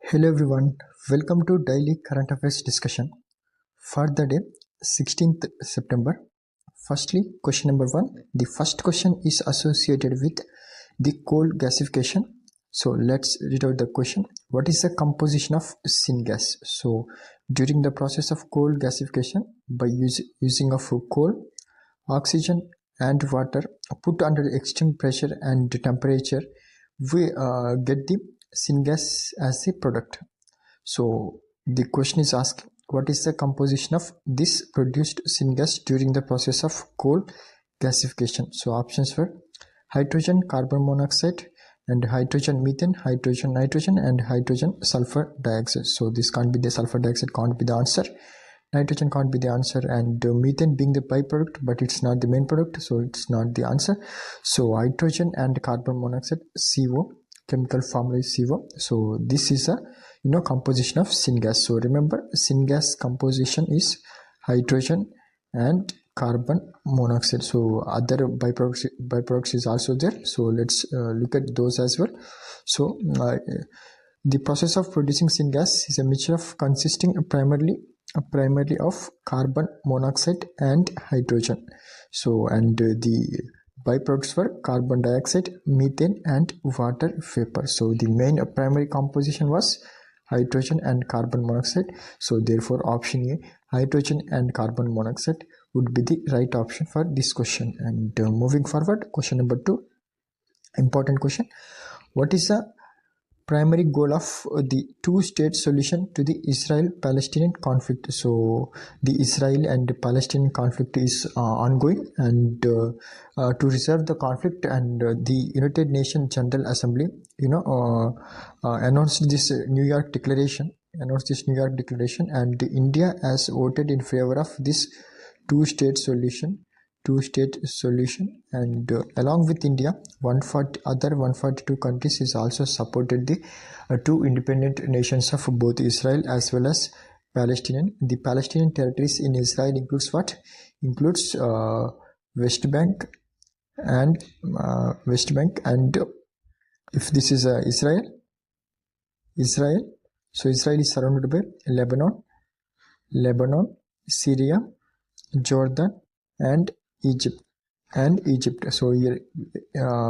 Hello everyone, welcome to daily current affairs discussion for the day 16th September. Firstly, question number 1. The first question is associated with the coal gasification. So let's read out the question. What is the composition of syngas? So during the process of coal gasification, by using of coal, oxygen and water put under extreme pressure and temperature, we get the syngas as a product. So the question is asked, what is the composition of this produced syngas during the process of coal gasification? So options were hydrogen carbon monoxide and hydrogen methane, hydrogen nitrogen and hydrogen sulfur dioxide. So this can't be the sulfur dioxide, can't be the answer. Nitrogen can't be the answer, and methane being the byproduct, but it's not the main product, so it's not the answer. So hydrogen and carbon monoxide, CO, chemical formula is CO. So this is a composition of syngas. So remember, syngas composition is hydrogen and carbon monoxide. So other byproducts is also there. So let's look at those as well. So the process of producing syngas is a mixture of consisting primarily of carbon monoxide and hydrogen. So and the byproducts were carbon dioxide, methane and water vapor. So the main primary composition was hydrogen and carbon monoxide. So therefore option A, hydrogen and carbon monoxide, would be the right option for this question. And moving forward, question number 2, important question. What is the primary goal of the two-state solution to the Israel-Palestinian conflict? So the Israel and Palestinian conflict is ongoing, and to resolve the conflict, and the United Nations General Assembly announced this New York Declaration, and India has voted in favor of this two-state solution, and along with India, 142 countries is also supported the two independent nations of both Israel as well as Palestinian. The Palestinian territories in Israel includes what? Includes West Bank, and if this is Israel, so Israel is surrounded by Lebanon, Syria, Jordan, and Egypt. So here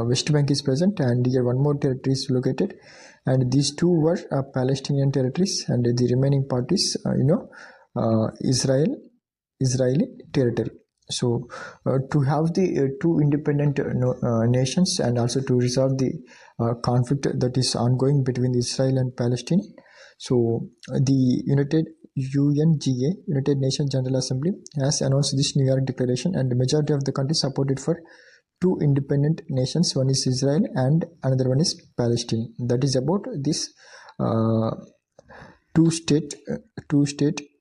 West Bank is present, and here one more territory is located, and these two were Palestinian territories, and the remaining part is Israeli territory. So to have the two independent nations, and also to resolve the conflict that is ongoing between Israel and Palestine, so the United Nations General Assembly, has announced this New York Declaration, and the majority of the countries supported for two independent nations. One is Israel and another one is Palestine. That is about this two-state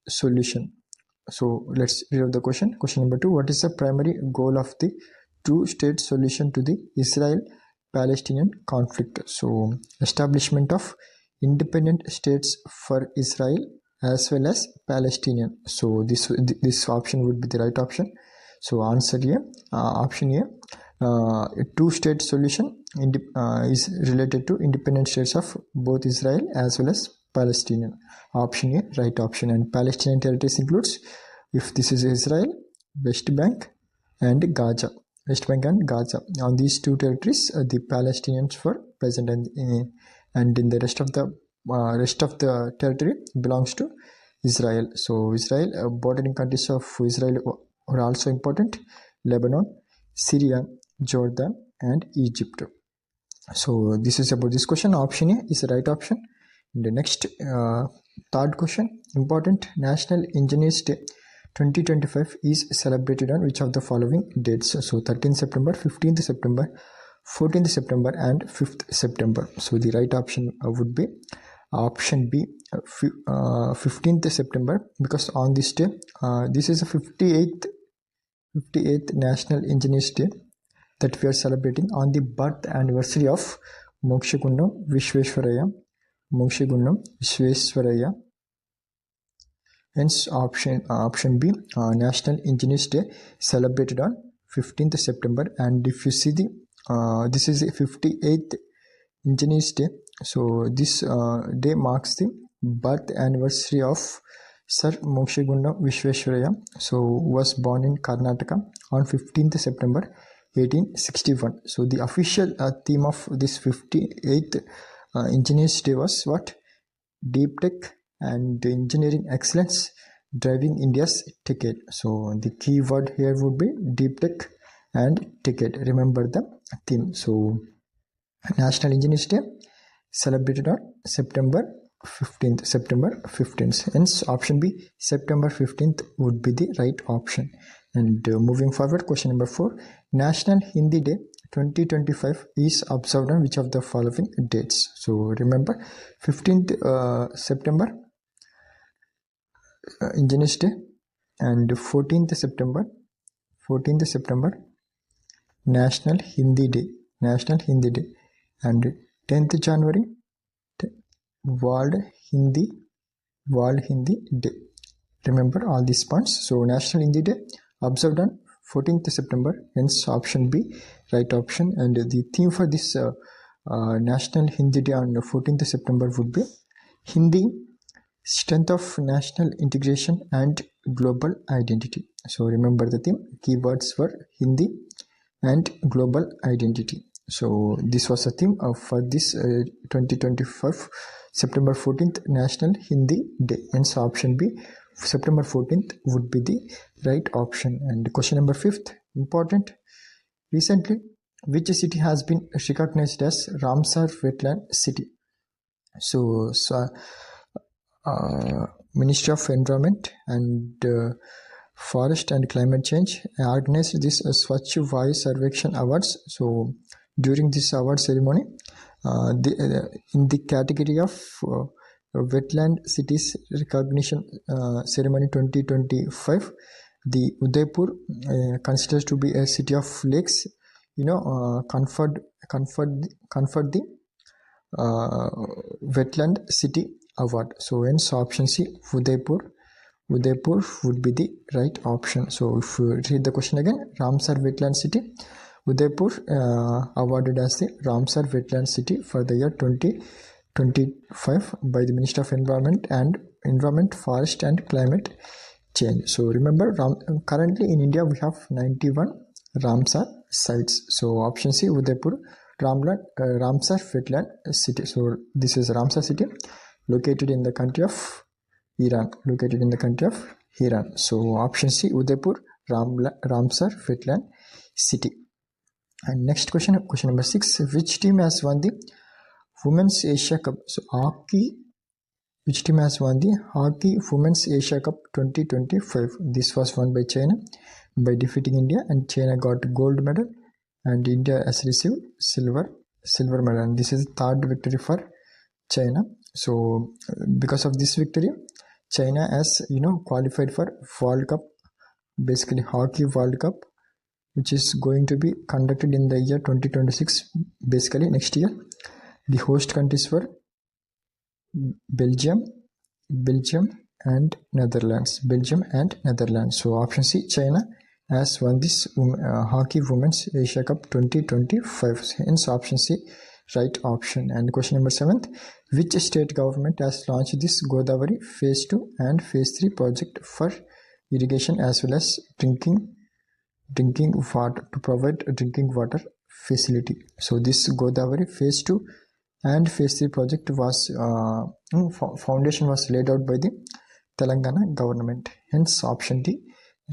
solution. So let's read out the question. Question number 2. What is the primary goal of the two-state solution to the Israel-Palestinian conflict? So establishment of independent states for Israel as well as Palestinian. So this option would be the right option. So answer here, option A, two-state solution is related to independent states of both Israel as well as Palestinian. Option A, right option. And Palestinian territories includes, if this is Israel, West Bank and Gaza. On these two territories, the Palestinians were present, and in the rest of the territory belongs to Israel. So Israel, bordering countries of Israel are also important: Lebanon, Syria, Jordan and Egypt. So this is about this question. Option A is the right option. The next third question, important. National Engineers Day 2025 is celebrated on which of the following dates? So 13th September, 15th September, 14th September and 5th September. So the right option would be option B, 15th September, because on this day, this is the 58th National Engineers Day that we are celebrating on the birth anniversary of Mokshagundam Vishveshwaraya. Hence option B, National Engineers Day celebrated on 15th September. And if you see the this is the 58th Engineers Day. So this day marks the birth anniversary of Sir Mokshagunda Vishwesvaraya, so was born in Karnataka on 15th September 1861. So the official theme of this 58th Engineers Day was what? Deep Tech and Engineering Excellence Driving India's Ticket. So the key word here would be Deep Tech and Ticket. Remember the theme. So National Engineers Day celebrated on September 15th. Hence option B, September 15th would be the right option. And moving forward, question number 4, National Hindi Day 2025 is observed on which of the following dates? So remember, 15th September Engineers Day, and 14th September National Hindi Day, and 10th January World Hindi Day. Remember all these points. So National Hindi Day observed on 14th September, hence option B, right option. And the theme for this National Hindi Day on 14th September would be Hindi, Strength of National Integration and Global Identity. So remember the theme, keywords were Hindi and Global Identity. So this was the theme for this 2025 September 14th National Hindi Day. Hence option B, September 14th would be the right option. And question number 5th, important. Recently, which city has been recognized as Ramsar Wetland City? So Ministry of Environment and Forest and Climate Change organized this Swachh Vayu Sarvekshan Awards. So during this award ceremony, in the category of Wetland Cities Recognition Ceremony 2025, the Udaipur considers to be a city of lakes, conferred the Wetland City Award. So hence option C, Udaipur would be the right option. So if you read the question again, Ramsar Wetland City, Udaipur awarded as the Ramsar Wetland City for the year 2025 by the Ministry of Environment, Forest and Climate Change. So remember, currently in India we have 91 Ramsar sites. So option C, Udaipur, Ramsar Wetland City. So this is Ramsar city located in the country of Iran. So option C, Udaipur, Ramsar Wetland City. And next question number 6, which team has won the Women's Asia Cup? So which team has won the Hockey Women's Asia Cup 2025? This was won by China by defeating India, and China got gold medal and India has received silver medal. And this is the third victory for China. So because of this victory, China has qualified for World Cup, basically Hockey World Cup, which is going to be conducted in the year 2026, basically next year. The host countries were Belgium and Netherlands. So option C, China has won this Hockey Women's Asia Cup 2025. Hence option C, right option. And question number 7, which state government has launched this Godavari phase 2 and phase 3 project for irrigation as well as drinking water, to provide a drinking water facility? So this Godavari phase 2 and phase 3 project was foundation was laid out by the Telangana government. Hence option D,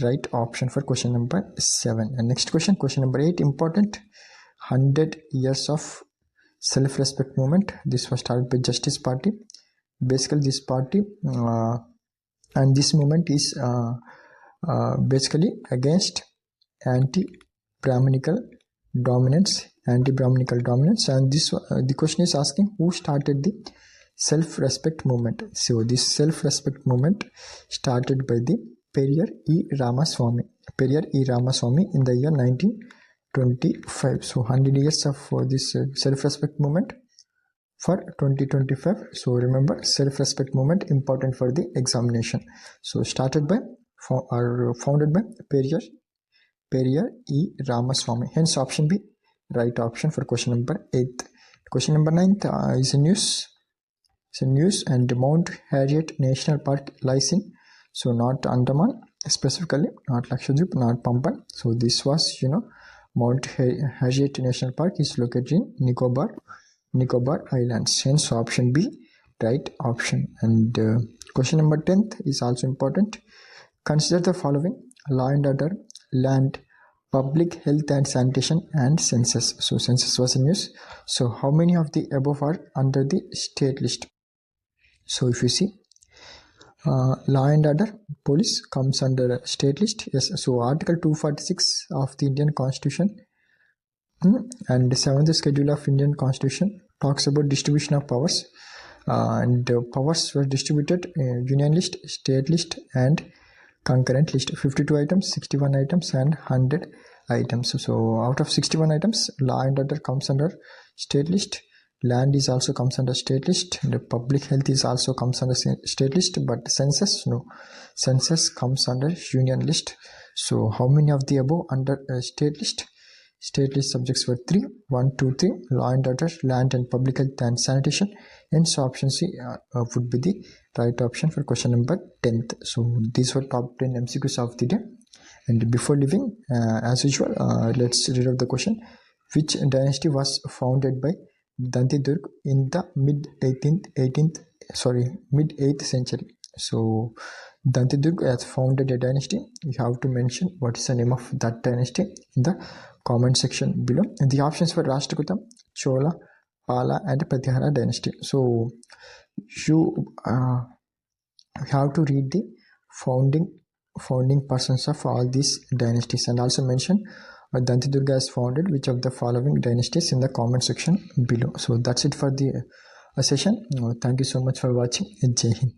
right option for question number 7. And next question number 8, important. 100 years of self-respect movement. This was started by Justice Party. Basically this party and this movement is basically against anti-Brahminical dominance. And this the question is asking, who started the self-respect movement? So this self-respect movement started by the Periyar E. Ramaswamy in the year 1925. So 100 years of this self-respect movement for 2025. So remember, self-respect movement important for the examination. So started by or founded by Periyar E. Ramaswamy. Hence option B, right option for question number 8. Question number 9 is a news. It's a news, and Mount Harriet National Park lies in, so not Andaman specifically, not Lakshadweep, not Pamban. So this was, Mount Harriet National Park is located in Nicobar Islands. Hence option B, right option. And question number 10 is also important. Consider the following: law and order, land, public health and sanitation, and census. So census was in use. So how many of the above are under the state list? So if you see, law and order, police comes under state list. Yes. So Article 246 of the Indian Constitution and 7th schedule of Indian Constitution talks about distribution of powers, and powers were distributed union list, state list, and concurrent list. 52 items, 61 items, and 100 items. So out of 61 items, law and order comes under state list, land is also comes under state list, and public health is also comes under state list, but census, no, census comes under union list. So how many of the above under state list? State list subjects were 3, 1, 2, 3, law and order, land, and public health and sanitation. Hence option C would be the right option for question number 10th. So these were top 10 MCQs of the day. And before leaving, as usual, let's read out the question. Which dynasty was founded by Dantidurg in the mid 8th century? So Dantidurg has founded a dynasty. You have to mention what is the name of that dynasty in the comment section below. And the options were Rashtrakuta, Chola, Pala, and Pratyahara dynasty. So you have to read the founding persons of all these dynasties, and also mention Dantidurga has founded which of the following dynasties in the comment section below. So that's it for the session. Thank you so much for watching. Jai Hind.